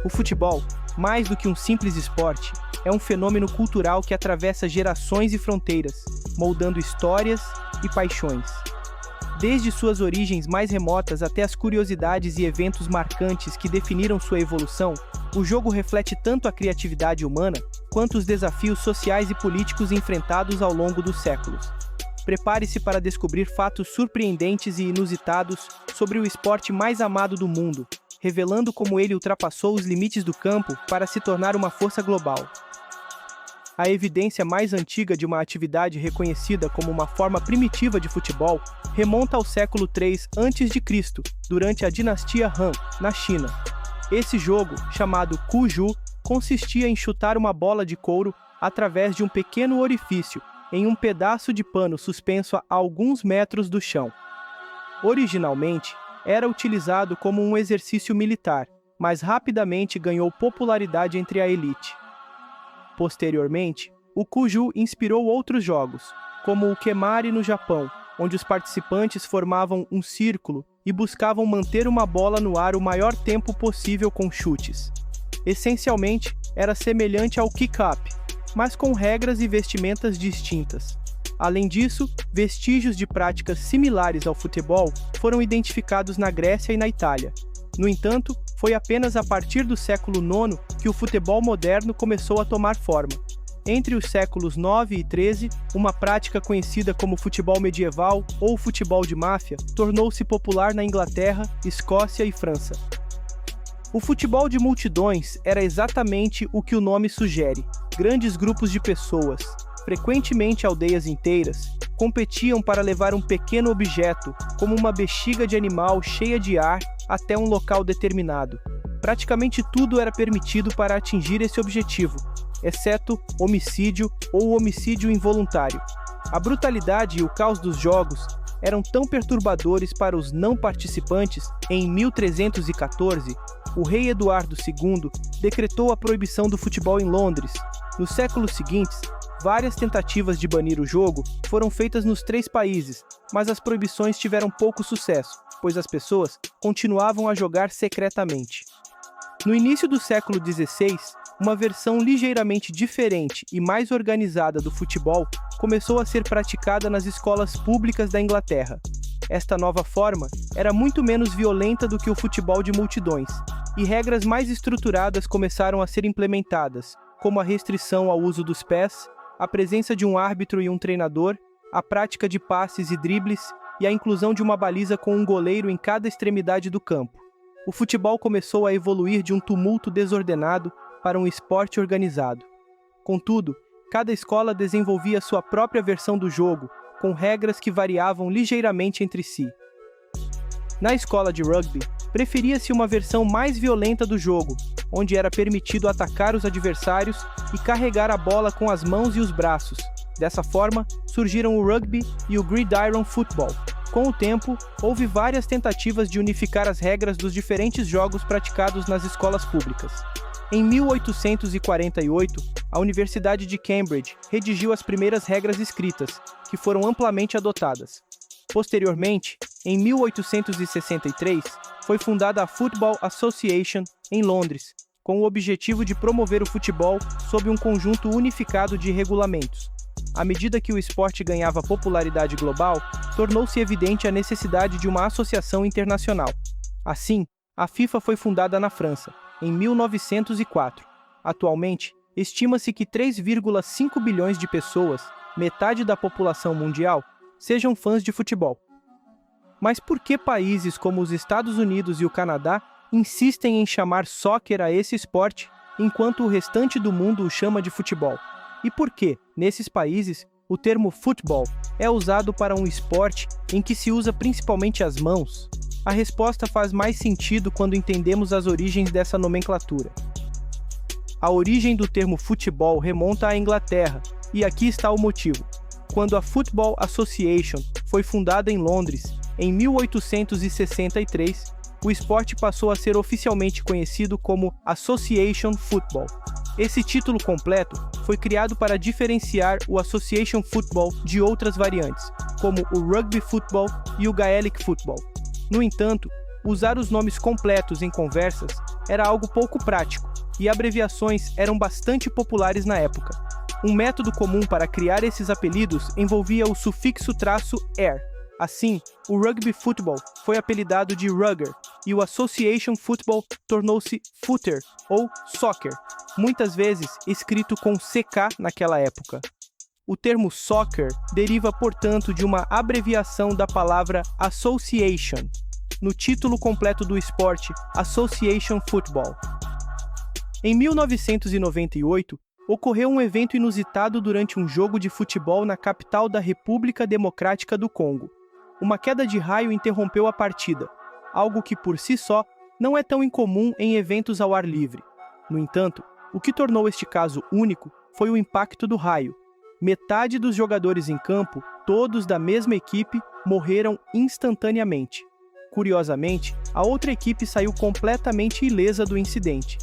O futebol, mais do que um simples esporte, é um fenômeno cultural que atravessa gerações e fronteiras, moldando histórias e paixões. Desde suas origens mais remotas até as curiosidades e eventos marcantes que definiram sua evolução, o jogo reflete tanto a criatividade humana quanto os desafios sociais e políticos enfrentados ao longo dos séculos. Prepare-se para descobrir fatos surpreendentes e inusitados sobre o esporte mais amado do mundo, revelando como ele ultrapassou os limites do campo para se tornar uma força global. A evidência mais antiga de uma atividade reconhecida como uma forma primitiva de futebol remonta ao século III a.C., durante a dinastia Han, na China. Esse jogo, chamado Cuju, consistia em chutar uma bola de couro através de um pequeno orifício em um pedaço de pano suspenso a alguns metros do chão. Originalmente, era utilizado como um exercício militar, mas rapidamente ganhou popularidade entre a elite. Posteriormente, o Cuju inspirou outros jogos, como o Kemari no Japão, onde os participantes formavam um círculo e buscavam manter uma bola no ar o maior tempo possível com chutes. Essencialmente, era semelhante ao kick-up, mas com regras e vestimentas distintas. Além disso, vestígios de práticas similares ao futebol foram identificados na Grécia e na Itália. No entanto, foi apenas a partir do século IX que o futebol moderno começou a tomar forma. Entre os séculos IX e XIII, uma prática conhecida como futebol medieval ou futebol de máfia tornou-se popular na Inglaterra, Escócia e França. O futebol de multidões era exatamente o que o nome sugere. Grandes grupos de pessoas, frequentemente aldeias inteiras, competiam para levar um pequeno objeto, como uma bexiga de animal cheia de ar, até um local determinado. Praticamente tudo era permitido para atingir esse objetivo, exceto homicídio ou homicídio involuntário. A brutalidade e o caos dos jogos eram tão perturbadores para os não participantes, em 1314, o rei Eduardo II decretou a proibição do futebol em Londres. Nos séculos seguintes, várias tentativas de banir o jogo foram feitas nos 3 países, mas as proibições tiveram pouco sucesso, pois as pessoas continuavam a jogar secretamente. No início do século XVI, uma versão ligeiramente diferente e mais organizada do futebol começou a ser praticada nas escolas públicas da Inglaterra. Esta nova forma era muito menos violenta do que o futebol de multidões, e regras mais estruturadas começaram a ser implementadas, como a restrição ao uso dos pés, a presença de um árbitro e um treinador, a prática de passes e dribles e a inclusão de uma baliza com um goleiro em cada extremidade do campo. O futebol começou a evoluir de um tumulto desordenado para um esporte organizado. Contudo, cada escola desenvolvia sua própria versão do jogo, com regras que variavam ligeiramente entre si. Na escola de rugby, preferia-se uma versão mais violenta do jogo, onde era permitido atacar os adversários e carregar a bola com as mãos e os braços. Dessa forma, surgiram o rugby e o gridiron football. Com o tempo, houve várias tentativas de unificar as regras dos diferentes jogos praticados nas escolas públicas. Em 1848, a Universidade de Cambridge redigiu as primeiras regras escritas, que foram amplamente adotadas. Posteriormente, em 1863, foi fundada a Football Association, em Londres, com o objetivo de promover o futebol sob um conjunto unificado de regulamentos. À medida que o esporte ganhava popularidade global, tornou-se evidente a necessidade de uma associação internacional. Assim, a FIFA foi fundada na França, em 1904. Atualmente, estima-se que 3,5 bilhões de pessoas, metade da população mundial, sejam fãs de futebol. Mas por que países como os Estados Unidos e o Canadá insistem em chamar soccer a esse esporte, enquanto o restante do mundo o chama de futebol? E por que, nesses países, o termo futebol é usado para um esporte em que se usa principalmente as mãos? A resposta faz mais sentido quando entendemos as origens dessa nomenclatura. A origem do termo futebol remonta à Inglaterra, e aqui está o motivo. Quando a Football Association foi fundada em Londres, em 1863, o esporte passou a ser oficialmente conhecido como Association Football. Esse título completo foi criado para diferenciar o Association Football de outras variantes, como o Rugby Football e o Gaelic Football. No entanto, usar os nomes completos em conversas era algo pouco prático, e abreviações eram bastante populares na época. Um método comum para criar esses apelidos envolvia o sufixo "-er". Assim, o rugby football foi apelidado de rugger, e o association football tornou-se footer, ou soccer, muitas vezes escrito com CK naquela época. O termo soccer deriva, portanto, de uma abreviação da palavra association, no título completo do esporte, Association Football. Em 1998, ocorreu um evento inusitado durante um jogo de futebol na capital da República Democrática do Congo. Uma queda de raio interrompeu a partida, algo que por si só não é tão incomum em eventos ao ar livre. No entanto, o que tornou este caso único foi o impacto do raio. Metade dos jogadores em campo, todos da mesma equipe, morreram instantaneamente. Curiosamente, a outra equipe saiu completamente ilesa do incidente.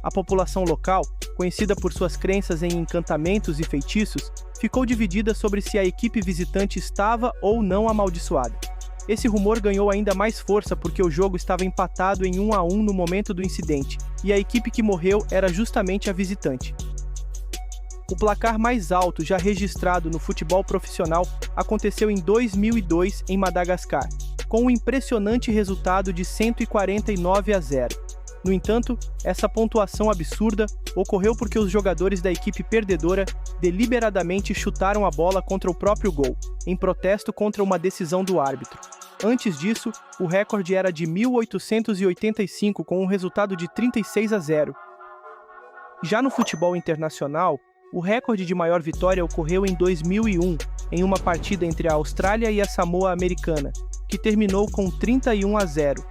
A população local, conhecida por suas crenças em encantamentos e feitiços, ficou dividida sobre se a equipe visitante estava ou não amaldiçoada. Esse rumor ganhou ainda mais força porque o jogo estava empatado em 1-1 no momento do incidente, e a equipe que morreu era justamente a visitante. O placar mais alto já registrado no futebol profissional aconteceu em 2002 em Madagascar, com um impressionante resultado de 149-0. No entanto, essa pontuação absurda ocorreu porque os jogadores da equipe perdedora deliberadamente chutaram a bola contra o próprio gol, em protesto contra uma decisão do árbitro. Antes disso, o recorde era de 1885 com um resultado de 36-0. Já no futebol internacional, o recorde de maior vitória ocorreu em 2001, em uma partida entre a Austrália e a Samoa Americana, que terminou com 31-0.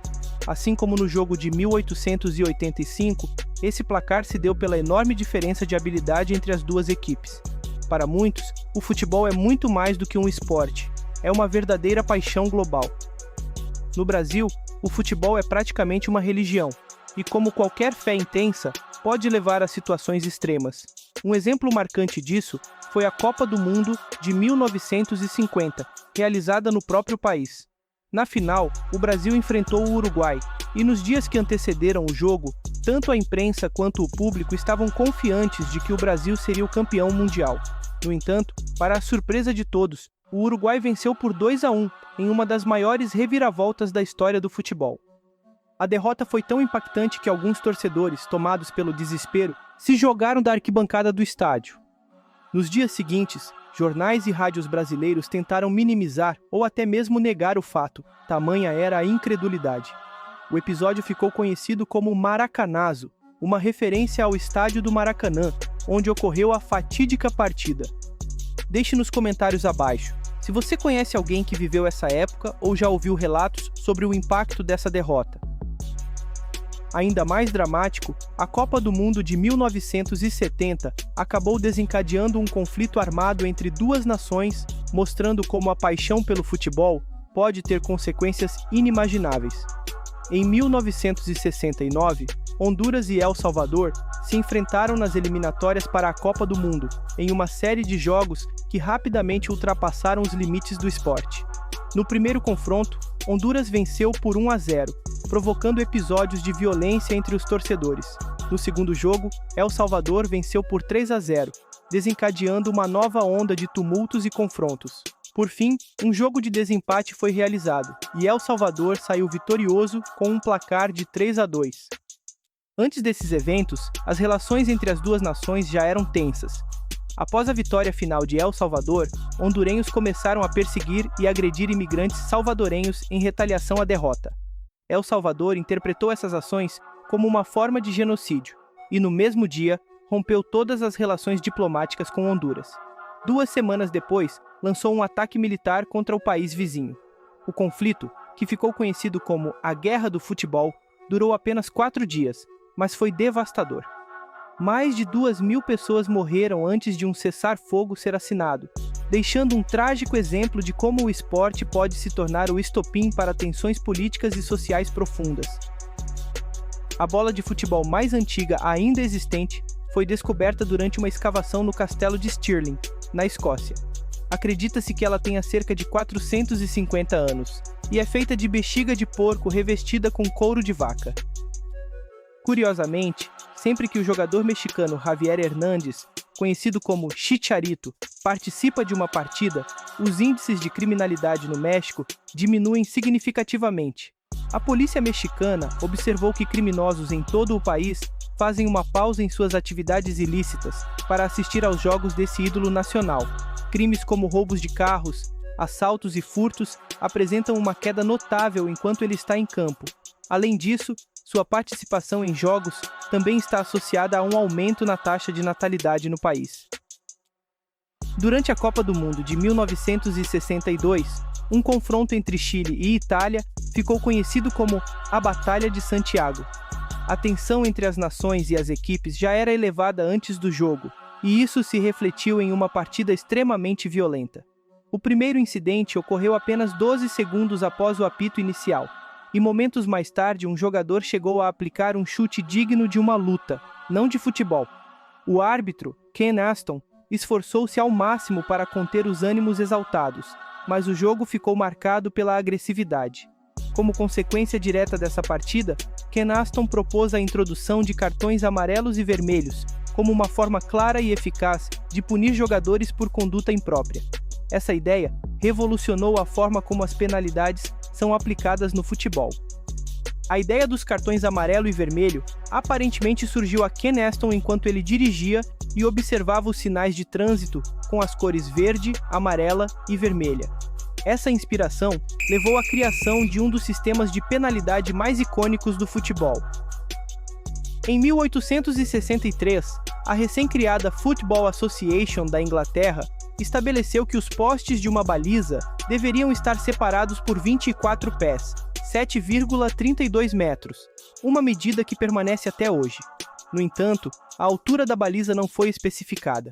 Assim como no jogo de 1885, esse placar se deu pela enorme diferença de habilidade entre as duas equipes. Para muitos, o futebol é muito mais do que um esporte, é uma verdadeira paixão global. No Brasil, o futebol é praticamente uma religião, e como qualquer fé intensa, pode levar a situações extremas. Um exemplo marcante disso foi a Copa do Mundo de 1950, realizada no próprio país. Na final, o Brasil enfrentou o Uruguai, e nos dias que antecederam o jogo, tanto a imprensa quanto o público estavam confiantes de que o Brasil seria o campeão mundial. No entanto, para a surpresa de todos, o Uruguai venceu por 2-1, em uma das maiores reviravoltas da história do futebol. A derrota foi tão impactante que alguns torcedores, tomados pelo desespero, se jogaram da arquibancada do estádio. Nos dias seguintes, jornais e rádios brasileiros tentaram minimizar ou até mesmo negar o fato, tamanha era a incredulidade. O episódio ficou conhecido como Maracanazo, uma referência ao estádio do Maracanã, onde ocorreu a fatídica partida. Deixe nos comentários abaixo se você conhece alguém que viveu essa época ou já ouviu relatos sobre o impacto dessa derrota. Ainda mais dramático, a Copa do Mundo de 1970 acabou desencadeando um conflito armado entre duas nações, mostrando como a paixão pelo futebol pode ter consequências inimagináveis. Em 1969, Honduras e El Salvador se enfrentaram nas eliminatórias para a Copa do Mundo, em uma série de jogos que rapidamente ultrapassaram os limites do esporte. No primeiro confronto, Honduras venceu por 1-0, provocando episódios de violência entre os torcedores. No segundo jogo, El Salvador venceu por 3-0, desencadeando uma nova onda de tumultos e confrontos. Por fim, um jogo de desempate foi realizado, e El Salvador saiu vitorioso com um placar de 3-2. Antes desses eventos, as relações entre as duas nações já eram tensas. Após a vitória final de El Salvador, hondurenhos começaram a perseguir e agredir imigrantes salvadorenhos em retaliação à derrota. El Salvador interpretou essas ações como uma forma de genocídio, e no mesmo dia, rompeu todas as relações diplomáticas com Honduras. 2 semanas depois, lançou um ataque militar contra o país vizinho. O conflito, que ficou conhecido como a Guerra do Futebol, durou apenas 4 dias, mas foi devastador. Mais de 2.000 pessoas morreram antes de um cessar-fogo ser assinado, deixando um trágico exemplo de como o esporte pode se tornar o estopim para tensões políticas e sociais profundas. A bola de futebol mais antiga ainda existente foi descoberta durante uma escavação no castelo de Stirling, na Escócia. Acredita-se que ela tenha cerca de 450 anos, e é feita de bexiga de porco revestida com couro de vaca. Curiosamente, sempre que o jogador mexicano Javier Hernández, conhecido como Chicharito, participa de uma partida, os índices de criminalidade no México diminuem significativamente. A polícia mexicana observou que criminosos em todo o país fazem uma pausa em suas atividades ilícitas para assistir aos jogos desse ídolo nacional. Crimes como roubos de carros, assaltos e furtos apresentam uma queda notável enquanto ele está em campo. Além disso, sua participação em jogos também está associada a um aumento na taxa de natalidade no país. Durante a Copa do Mundo de 1962, um confronto entre Chile e Itália ficou conhecido como a Batalha de Santiago. A tensão entre as nações e as equipes já era elevada antes do jogo, e isso se refletiu em uma partida extremamente violenta. O primeiro incidente ocorreu apenas 12 segundos após o apito inicial, e momentos mais tarde um jogador chegou a aplicar um chute digno de uma luta, não de futebol. O árbitro, Ken Aston, esforçou-se ao máximo para conter os ânimos exaltados, mas o jogo ficou marcado pela agressividade. Como consequência direta dessa partida, Ken Aston propôs a introdução de cartões amarelos e vermelhos, como uma forma clara e eficaz de punir jogadores por conduta imprópria. Essa ideia revolucionou a forma como as penalidades são aplicadas no futebol. A ideia dos cartões amarelo e vermelho aparentemente surgiu a Ken Aston enquanto ele dirigia e observava os sinais de trânsito com as cores verde, amarela e vermelha. Essa inspiração levou à criação de um dos sistemas de penalidade mais icônicos do futebol. Em 1863, a recém-criada Football Association da Inglaterra estabeleceu que os postes de uma baliza deveriam estar separados por 24 pés, 7,32 metros, uma medida que permanece até hoje. No entanto, a altura da baliza não foi especificada.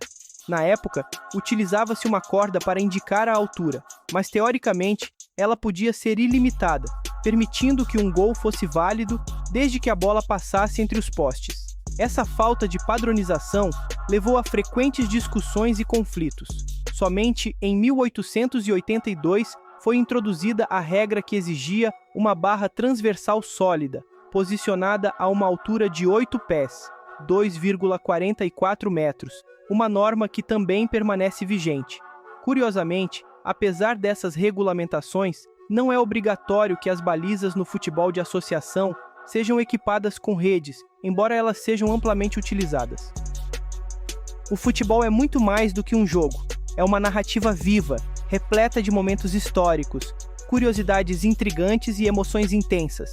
Na época, utilizava-se uma corda para indicar a altura, mas teoricamente, ela podia ser ilimitada, permitindo que um gol fosse válido desde que a bola passasse entre os postes. Essa falta de padronização levou a frequentes discussões e conflitos. Somente em 1882 foi introduzida a regra que exigia uma barra transversal sólida, posicionada a uma altura de 8 pés, 2,44 metros, uma norma que também permanece vigente. Curiosamente, apesar dessas regulamentações, não é obrigatório que as balizas no futebol de associação sejam equipadas com redes, embora elas sejam amplamente utilizadas. O futebol é muito mais do que um jogo. É uma narrativa viva, repleta de momentos históricos, curiosidades intrigantes e emoções intensas.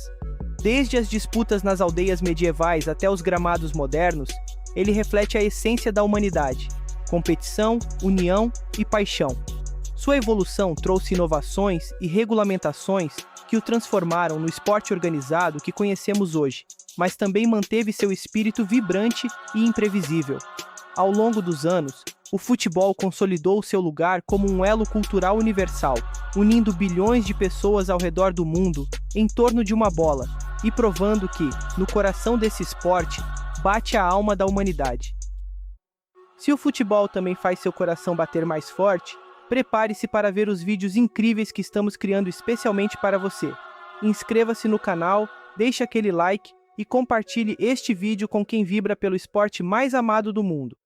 Desde as disputas nas aldeias medievais até os gramados modernos, ele reflete a essência da humanidade: competição, união e paixão. Sua evolução trouxe inovações e regulamentações que o transformaram no esporte organizado que conhecemos hoje, mas também manteve seu espírito vibrante e imprevisível. Ao longo dos anos, o futebol consolidou seu lugar como um elo cultural universal, unindo bilhões de pessoas ao redor do mundo em torno de uma bola, e provando que, no coração desse esporte, bate a alma da humanidade. Se o futebol também faz seu coração bater mais forte, prepare-se para ver os vídeos incríveis que estamos criando especialmente para você. Inscreva-se no canal, deixe aquele like e compartilhe este vídeo com quem vibra pelo esporte mais amado do mundo.